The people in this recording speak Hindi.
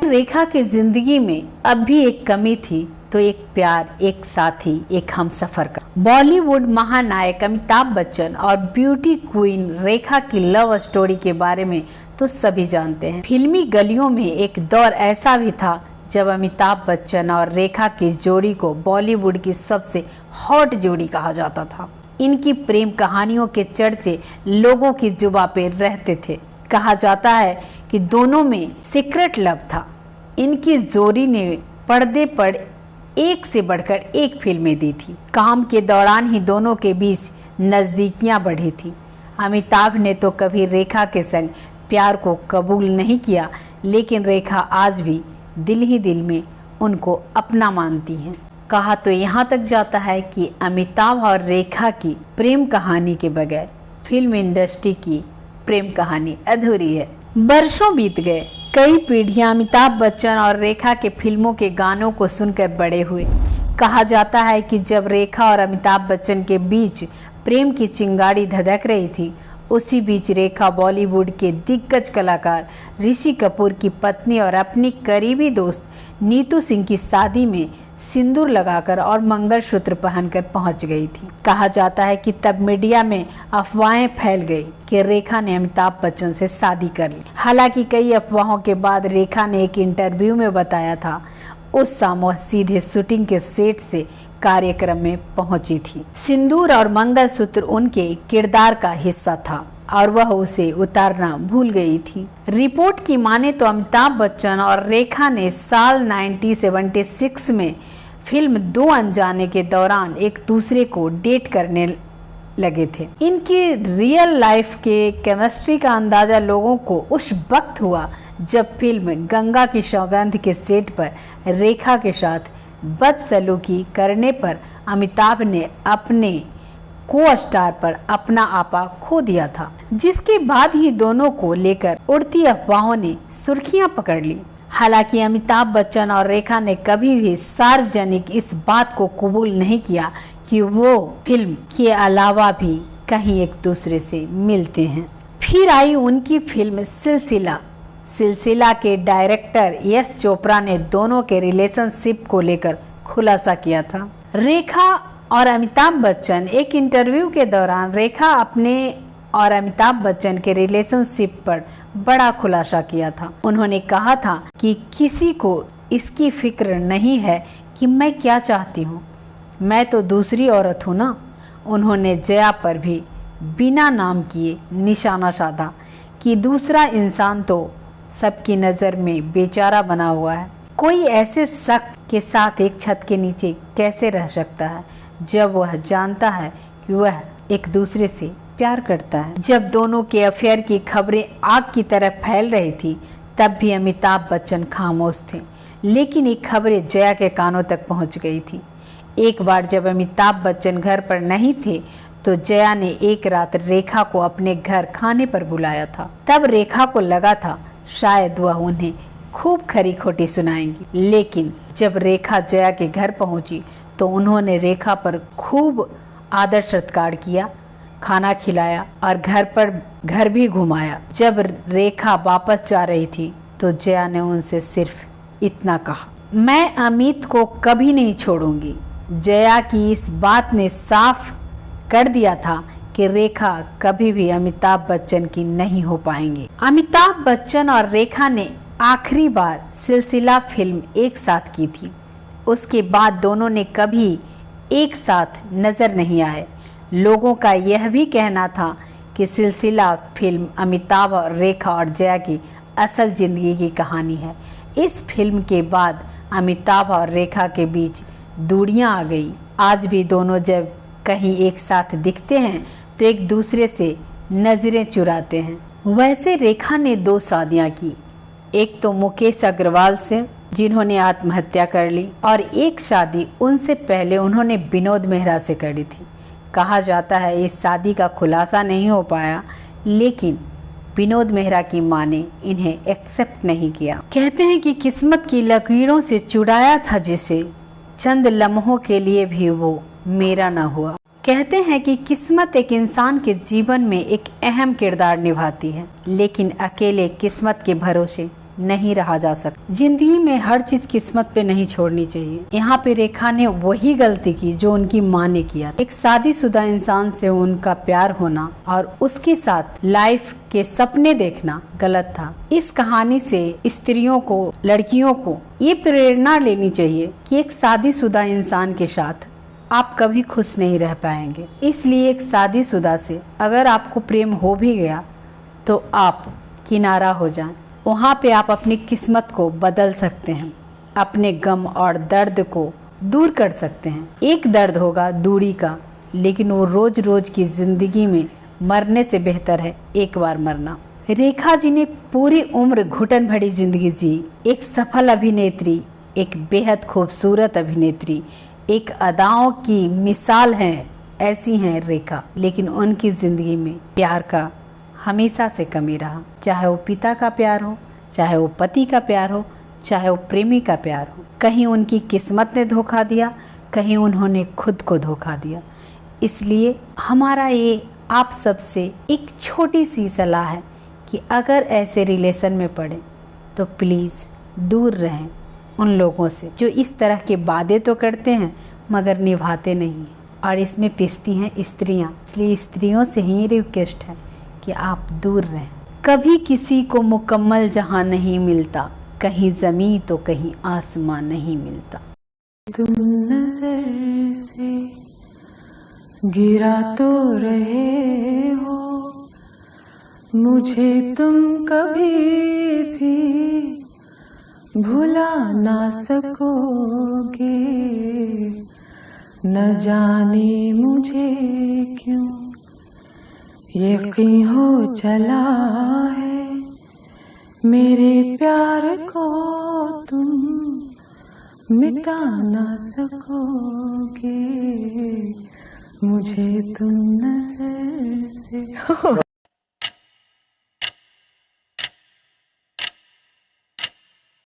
रेखा की जिंदगी में अब भी एक कमी थी, तो एक प्यार, एक साथी, एक हमसफर का। बॉलीवुड महानायक अमिताभ बच्चन और ब्यूटी क्वीन रेखा की लव स्टोरी के बारे में तो सभी जानते हैं। फिल्मी गलियों में एक दौर ऐसा भी था जब अमिताभ बच्चन और रेखा की जोड़ी को बॉलीवुड की सबसे हॉट जोड़ी कहा जाता था। इनकी प्रेम कहानियों के चर्चे लोगों की जुबां पे रहते थे। कहा जाता है कि दोनों में सीक्रेट लव था। इनकी जोड़ी ने पर्दे पर एक से बढ़कर एक फिल्में दी थी। काम के दौरान ही दोनों के बीच नजदीकियां बढ़ी थी। अमिताभ ने तो कभी रेखा के संग प्यार को कबूल नहीं किया, लेकिन रेखा आज भी दिल ही दिल में उनको अपना मानती हैं। कहा तो यहाँ तक जाता है कि अमिताभ और रेखा की प्रेम कहानी के बगैर फिल्म इंडस्ट्री की प्रेम कहानी अधूरी है। वर्षों बीत गए, कई पीढ़ियां अमिताभ बच्चन और रेखा के फिल्मों के गानों को सुनकर बड़े हुए। कहा जाता है कि जब रेखा और अमिताभ बच्चन के बीच प्रेम की चिंगारी धधक रही थी, उसी बीच रेखा बॉलीवुड के दिग्गज कलाकार ऋषि कपूर की पत्नी और अपनी करीबी दोस्त नीतू सिंह की शादी में सिंदूर लगाकर और मंगलसूत्र पहनकर पहुंच गई थी। कहा जाता है कि तब मीडिया में अफवाहें फैल गई कि रेखा ने अमिताभ बच्चन से शादी कर ली। हालांकि कई अफवाहों के बाद रेखा ने एक इंटरव्यू में बताया था उस शाम वह सीधे शूटिंग के सेट से कार्यक्रम में पहुंची थी। सिंदूर और मंगलसूत्र उनके किरदार का हिस्सा था और वह उसे उतारना भूल गई थी। रिपोर्ट की माने तो अमिताभ बच्चन और रेखा ने साल 1976 में फिल्म दो अनजाने के दौरान एक दूसरे को डेट करने लगे थे। इनकी रियल लाइफ के केमिस्ट्री का अंदाजा लोगों को उस वक्त हुआ जब फिल्म गंगा की सौगंध के सेट पर रेखा के साथ बदसलूकी करने पर अमिताभ ने अपने को स्टार पर अपना आपा खो दिया था, जिसके बाद ही दोनों को लेकर उड़ती अफवाहों ने सुर्खियां पकड़ ली। हालांकि अमिताभ बच्चन और रेखा ने कभी भी सार्वजनिक इस बात को कबूल नहीं किया कि वो फिल्म के अलावा भी कहीं एक दूसरे से मिलते हैं। फिर आई उनकी फिल्म सिलसिला के डायरेक्टर यश चोपड़ा ने दोनों के रिलेशनशिप को लेकर खुलासा किया था। रेखा और अमिताभ बच्चन एक इंटरव्यू के दौरान रेखा अपने और अमिताभ बच्चन के रिलेशनशिप पर बड़ा खुलासा किया था। उन्होंने कहा था कि किसी को इसकी फिक्र नहीं है कि मैं क्या चाहती हूँ, मैं तो दूसरी औरत हूँ ना। उन्होंने जया पर भी बिना नाम किए निशाना साधा कि दूसरा इंसान तो सबकी नज़र में बेचारा बना हुआ है। कोई ऐसे शख्स के साथ एक छत के नीचे कैसे रह सकता है जब वह जानता है कि वह एक दूसरे से प्यार करता है। जब दोनों के अफेयर की खबरें आग की तरह फैल रही थी, तब भी अमिताभ बच्चन खामोश थे, लेकिन ये खबरें जया के कानों तक पहुंच गई थी। एक बार जब अमिताभ बच्चन घर पर नहीं थे तो जया ने एक रात रेखा को अपने घर खाने पर बुलाया था। तब रेखा को लगा था शायद वह उन्हें खूब खरी खोटी सुनाएंगी, लेकिन जब रेखा जया के घर पहुंची तो उन्होंने रेखा पर खूब आदर सत्कार किया, खाना खिलाया और घर भी घुमाया। जब रेखा वापस जा रही थी तो जया ने उनसे सिर्फ इतना कहा, मैं अमित को कभी नहीं छोड़ूंगी। जया की इस बात ने साफ कर दिया था कि रेखा कभी भी अमिताभ बच्चन की नहीं हो पाएंगी। अमिताभ बच्चन और रेखा ने आखिरी बार सिलसिला फिल्म एक साथ की थी। उसके बाद दोनों ने कभी एक साथ नजर नहीं आए। लोगों का यह भी कहना था कि सिलसिला फिल्म अमिताभ और रेखा और जया की असल जिंदगी की कहानी है। इस फिल्म के बाद अमिताभ और रेखा के बीच दूरियां आ गई। आज भी दोनों जब कहीं एक साथ दिखते हैं तो एक दूसरे से नजरें चुराते हैं। वैसे रेखा ने 2 शादियां की, एक तो मुकेश अग्रवाल से जिन्होंने आत्महत्या कर ली, और एक शादी उनसे पहले उन्होंने विनोद मेहरा से करी थी। कहा जाता है इस शादी का खुलासा नहीं हो पाया, लेकिन विनोद मेहरा की मां ने इन्हें एक्सेप्ट नहीं किया। कहते हैं कि किस्मत की लकीरों से चुराया था जिसे, चंद लम्हों के लिए भी वो मेरा न हुआ। कहते हैं कि किस्मत एक इंसान के जीवन में एक अहम किरदार निभाती है, लेकिन अकेले किस्मत के भरोसे नहीं रहा जा सकता। जिंदगी में हर चीज किस्मत पे नहीं छोड़नी चाहिए। यहाँ पे रेखा ने वही गलती की जो उनकी माँ ने किया। एक शादीशुदा इंसान से उनका प्यार होना और उसके साथ लाइफ के सपने देखना गलत था। इस कहानी से स्त्रियों को, लड़कियों को ये प्रेरणा लेनी चाहिए कि एक शादीशुदा इंसान के साथ आप कभी खुश नहीं रह पाएंगे। इसलिए एक शादीशुदा से अगर आपको प्रेम हो भी गया तो आप किनारा हो जाएं। वहाँ पे आप अपनी किस्मत को बदल सकते हैं, अपने गम और दर्द को दूर कर सकते हैं। एक दर्द होगा दूरी का, लेकिन वो रोज रोज की जिंदगी में मरने से बेहतर है एक बार मरना। रेखा जी ने पूरी उम्र घुटन भरी जिंदगी जी। एक सफल अभिनेत्री, एक बेहद खूबसूरत अभिनेत्री, एक अदाओं की मिसाल है, ऐसी हैं रेखा। लेकिन उनकी जिंदगी में प्यार का हमेशा से कमी रहा। चाहे वो पिता का प्यार हो, चाहे वो पति का प्यार हो, चाहे वो प्रेमी का प्यार हो। कहीं उनकी किस्मत ने धोखा दिया, कहीं उन्होंने खुद को धोखा दिया। इसलिए हमारा ये आप सबसे एक छोटी सी सलाह है कि अगर ऐसे रिलेशन में पड़े तो प्लीज़ दूर रहें उन लोगों से जो इस तरह के वादे तो करते हैं मगर निभाते नहीं हैं। और इसमें पिसती हैं स्त्रियां। इसलिए स्त्रियों से ही रिक्वेस्ट है कि आप दूर रहें। कभी किसी को मुकम्मल जहां नहीं मिलता, कहीं ज़मीं तो कहीं आसमां नहीं मिलता। तुम नजर से गिरा तो रहे हो, मुझे तुम कभी भी भुला ना सकोगे। न जाने मुझे क्यों यकीन हो चला है, मेरे प्यार को तुम मिटा ना सकोगे। मुझे तुम नजर से